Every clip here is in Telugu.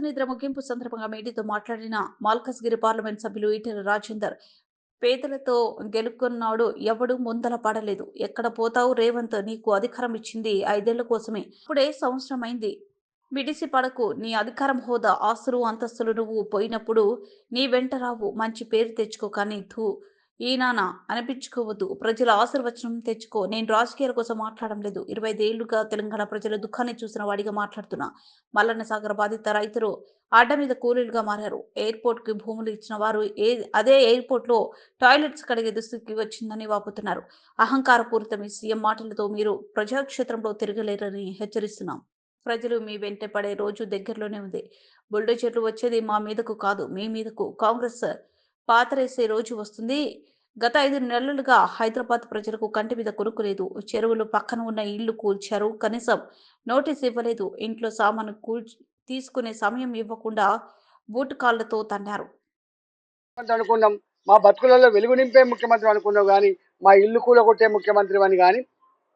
నిద్ర ముగింపు సందర్భంగా మీడియాతో మాట్లాడిన మల్కజ్గిరి పార్లమెంట్ సభ్యులు ఈటెల రాజేందర్, పేదలతో గెలుక్కున్నాడు ఎవడు ముందల పడలేదు. ఎక్కడ పోతావు రేవంత్, నీకు అధికారం ఇచ్చింది 5 ఏళ్ల కోసమే. ఇప్పుడే సంవత్సరమైంది. మిడిసి పడకు. నీ అధికారం, హోదా, ఆస్తులు, అంతస్తులు నువ్వు పోయినప్పుడు నీ వెంట రావు. మంచి పేరు తెచ్చుకో, కానీ ఈనానా అనిపించుకోవద్దు. ప్రజల ఆశీర్వచనం తెచ్చుకో. నేను రాజకీయాల కోసం మాట్లాడడం లేదు. 25 ఏళ్లుగా తెలంగాణ ప్రజల దుఃఖాన్ని చూసిన వాడిగా మాట్లాడుతున్నా. మల్లన్న సాగర్ బాధిత రైతులు అడ్డ మీద కూలీలుగా మారారు. ఎయిర్పోర్ట్ కి భూములు ఇచ్చిన వారు అదే ఎయిర్పోర్ట్ లో టాయిలెట్స్ కడిగే దుస్థితికి వచ్చిందని వాపోతున్నారు. అహంకారపూరితమే సీఎం మాటలతో మీరు ప్రజాక్షేత్రంలో తిరగలేరని హెచ్చరిస్తున్నాం. ప్రజలు మీ వెంట పడే రోజు దగ్గరలోనే ఉంది. బుల్డోజర్లు వచ్చేది మా మీదకు కాదు, మీ మీదకు. కాంగ్రెస్ పాతరేసే రోజు వస్తుంది. గత 5 నెలలుగా హైదరాబాద్ ప్రజలకు కంటి మీద కొనుక్కు లేదు. చెరువులు పక్కన ఉన్న ఇళ్లు కూల్చారు. కనీసం నోటీస్ ఇవ్వలేదు. ఇంట్లో సామాను తీసుకునే సమయం ఇవ్వకుండా బూట్ కాళ్లతో తన్నారు. అనుకున్నాం, మా బతుకులలో వెలుగు నింపే ముఖ్యమంత్రి అనుకున్నాం కానీ, మా ఇల్లు కూలగొట్టే ముఖ్యమంత్రి అని కానీ,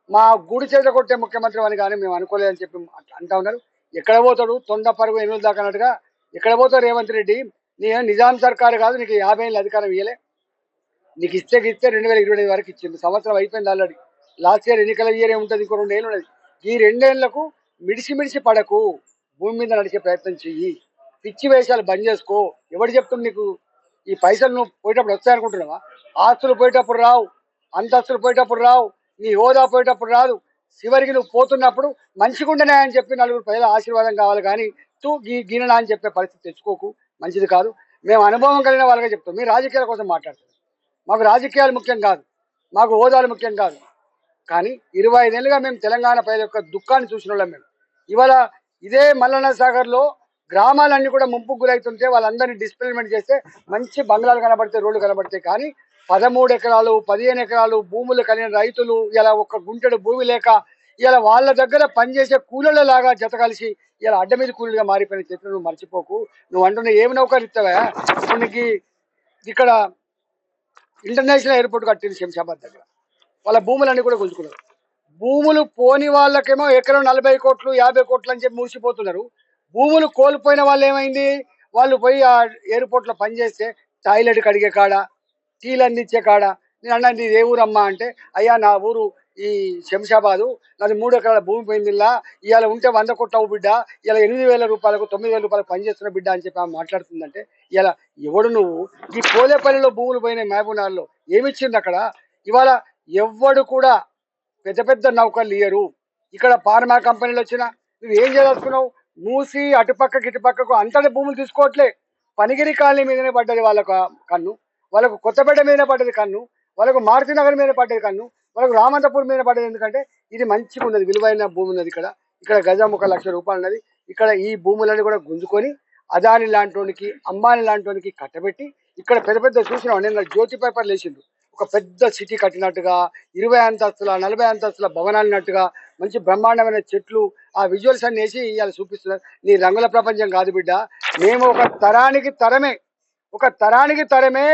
మా గుడి చేత కొట్టే ముఖ్యమంత్రి అని కానీ మేము అనుకోలేదని చెప్పి అంటా ఉన్నారు. ఎక్కడ పోతాడు తొండ పరుగు ఎన్నులు దాకా అన్నట్టుగా ఎక్కడ పోతాడు రేవంత్ రెడ్డి? నేను నిజాం సర్కారు కాదు, నీకు 50 ఏళ్ళ అధికారం ఇవ్వలే. నీకు ఇస్తే 2025 వరకు ఇచ్చింది. సంవత్సరం అయిపోయింది ఆల్రెడీ. లాస్ట్ ఇయర్ ఎన్నికల ఇయర్ ఏముంటుంది, ఇంకో 2 ఏళ్ళు ఉన్నది. ఈ 2 ఏళ్లకు మిడిసి పడకు, భూమి మీద నడిచే ప్రయత్నం చెయ్యి, పిచ్చి వేషాలు బంద్ చేసుకో. ఎవరు చెప్తుంది నీకు ఈ పైసలు నువ్వు పోయేటప్పుడు వస్తాయనుకుంటున్నావా? ఆస్తులు పోయేటప్పుడు రావు, అంతస్తులు పోయేటప్పుడు రావు, నీ హోదా పోయేటప్పుడు రాదు. చివరికి నువ్వు పోతున్నప్పుడు మంచిగుండనే అని చెప్పి నలుగురు ప్రజల ఆశీర్వాదం కావాలి కానీ గీననా అని చెప్పే పరిస్థితి తెచ్చుకోకు, మంచిది కాదు. మేము అనుభవం కలిగిన వాళ్ళగా చెప్తాం. మీరు రాజకీయాల కోసం మాట్లాడుతున్నారు. మాకు రాజకీయాలు ముఖ్యం కాదు, మాకు హోదాలు ముఖ్యం కాదు. కానీ 25 ఏళ్ళుగా మేము తెలంగాణ ప్రజల యొక్క దుఃఖాన్ని చూసిన వాళ్ళం. మేము ఇవాళ ఇదే మల్లన్న సాగర్లో గ్రామాలన్నీ కూడా ముంపుకు గురవుతుంటే వాళ్ళందరినీ డిస్ప్లేమెంట్ చేస్తే మంచి బంగ్లాలు కనబడతాయి, రోడ్లు కనబడతాయి. కానీ 13 ఎకరాలు 15 ఎకరాలు భూములు కలిగిన రైతులు ఇలా ఒక్క గుంటెడు భూమి లేక ఇలా వాళ్ళ దగ్గర పనిచేసే కూలీల లాగా జత కలిసి ఇలా అడ్డ మీద కూలీలుగా మారిపోయిన చెప్పి నువ్వు మర్చిపోకు. నువ్వు అంటున్న ఏమి నౌకలు ఇస్తావా? ఇప్పుడు నీకు ఇక్కడ ఇంటర్నేషనల్ ఎయిర్పోర్ట్ కట్టింది శంషాబాద్ దగ్గర, వాళ్ళ భూములన్నీ కూడా కొలుచుకున్నారు. భూములు పోని వాళ్ళకేమో ఎకరం 40 కోట్లు 50 కోట్లు అని చెప్పి మూసిపోతున్నారు. భూములు కోల్పోయిన వాళ్ళు ఏమైంది? వాళ్ళు పోయి ఆ ఎయిర్పోర్ట్లో పనిచేస్తే టాయిలెట్ కడిగే కాడ, టీలు అందించే కాడ, నేను అన్నది ఏ ఊరమ్మా అంటే, అయ్యా నా ఊరు ఈ శంషాబాదు, నాది 3 ఎకరాల భూమి పోయిందిలా, ఇవాళ ఉంటే 100 కోట్లు అవు బిడ్డ, ఇలా 8,000 రూపాయలకు 9,000 రూపాయలకు పనిచేస్తున్న బిడ్డ అని చెప్పి ఆమె మాట్లాడుతుందంటే, ఇలా ఎవడు నువ్వు? ఈ పోలేపల్లిలో భూములు పోయిన మహబూబ్నగర్లో ఏమిచ్చింది అక్కడ? ఇవాళ ఎవ్వడు కూడా పెద్ద పెద్ద నౌకర్లు ఇయ్యరు. ఇక్కడ ఫార్మా కంపెనీలు వచ్చినా నువ్వు ఏం చేయదలుచుకున్నావు? మూసి అటుపక్కకి ఇటుపక్కకు అంతటి భూములు తీసుకోవట్లే. పనిగిరి కాలనీ మీదనే పడ్డది వాళ్ళకు కన్ను, వాళ్ళకు కొత్తపేట మీదనే పడ్డది కన్ను, వాళ్ళకు మారుతి నగర్ మీద పడ్డది కన్ను, వాళ్ళకు రామంతపూర్ మీద పడ్డది. ఎందుకంటే ఇది మంచిగా ఉన్నది, విలువైన భూమి ఉన్నది. ఇక్కడ గజం 1 లక్ష రూపాయలు ఉన్నది. ఇక్కడ ఈ భూములని కూడా గుంజుకొని అదాని లాంటి అంబానీ లాంటి కట్టబెట్టి ఇక్కడ పెద్ద పెద్ద చూసిన నేను జ్యోతి పేపర్లు వేసిండు. ఒక పెద్ద సిటీ కట్టినట్టుగా 20 అంతస్తుల 40 అంతస్తుల భవనాలున్నట్టుగా మంచి బ్రహ్మాండమైన చెట్లు, ఆ విజువల్స్ అన్ని వేసి ఇవాళ చూపిస్తున్నారు. నీ రంగుల ప్రపంచం కాదు బిడ్డ. మేము ఒక తరానికి తరమే